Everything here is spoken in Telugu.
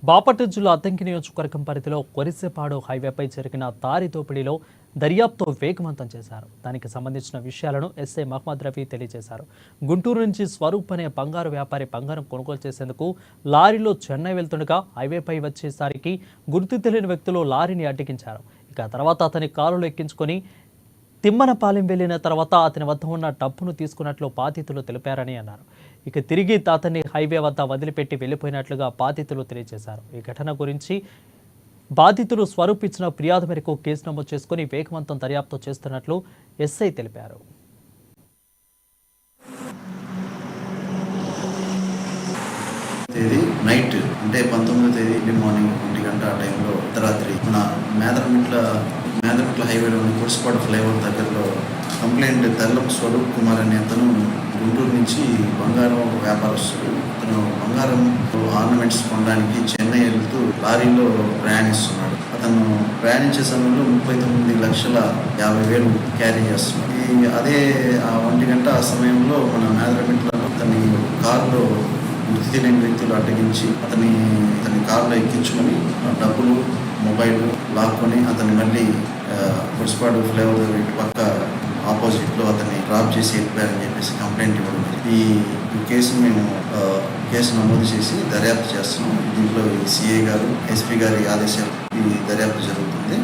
బాపట్ల జిల్లా అద్దంకి నియోజకవర్గం పరిధిలో కొరిసెపాడు హైవేపై జరిగిన దారి దోపిడీలో దర్యాప్తు వేగవంతం చేశారు. దానికి సంబంధించిన విషయాలను ఎస్ఐ మహమ్మద్ రఫీ తెలియజేశారు. గుంటూరు నుంచి స్వరూప్ అనే బంగారు వ్యాపారి బంగారం కొనుగోలు చేసేందుకు లారీలో చెన్నై వెళ్తుండగా హైవేపై వచ్చేసరికి గుర్తు తెలియని వ్యక్తులు లారీని అడ్డగించారు. ఇక తర్వాత అతని కారులో ఎక్కించుకొని తిమ్మనపాలెం వెళ్లిన తర్వాత అతని వద్ద ఉన్న డబ్బును తీసుకున్నట్లు బాధితులు తెలిపారని అన్నారు. ఇక తిరిగి అతన్ని హైవే వద్ద వదిలిపెట్టి వెళ్లిపోయినట్లుగా బాధితులు తెలియజేశారు. ఈ ఘటన గురించి బాధితులు స్వరూప్ ఇచ్చిన ఫిర్యాదు మేరకు కేసు నమోదు చేసుకుని వేగవంతం దర్యాప్తు చేస్తున్నట్లు ఎస్ఐ తెలిపారు. తేదీ నైట్ అంటే 19వ తేదీ మార్నింగ్ 1 గంట ఆ టైంలో అర్ధరాత్రి మన మేదరమిట్ల హైవేలోని కొరిసెపాడు ఫ్లైఓవర్ దగ్గరలో కంప్లైంట్ తెల్లం స్వరూప్ కుమార్ అనే అతను గుంటూరు నుంచి బంగారం వ్యాపారస్తుడు. అతను బంగారం ఆర్నమెంట్స్ కొనడానికి చెన్నై వెళ్తూ లారీలో ప్రయాణిస్తున్నాడు. అతను ప్రయాణించే సమయంలో 39,50,000 క్యారీ చేస్తున్నాడు. అదే ఆ 1 గంట ఆ సమయంలో మన మేదరమిట్లలో అతని కారులో గుర్తు తెలియని వ్యక్తులు అడ్డగించి అతని కారులో ఎక్కించుకొని డబ్బులు మొబైల్ లాక్కొని అతన్ని మళ్ళీ కొరిసెపాడు ఫ్లైఓవర్ ఇటు పక్క ఆపోజిట్లో అతన్ని డ్రాప్ చేసి వెళ్ళిపోయారని చెప్పేసి కంప్లైంట్ ఇవ్వడం. ఈ కేసు మేము కేసు నమోదు చేసి దర్యాప్తు చేస్తున్నాం. దీంట్లో సిఐ గారు, ఎస్పీ గారి ఆదేశాలు ఈ దర్యాప్తు జరుగుతుంది.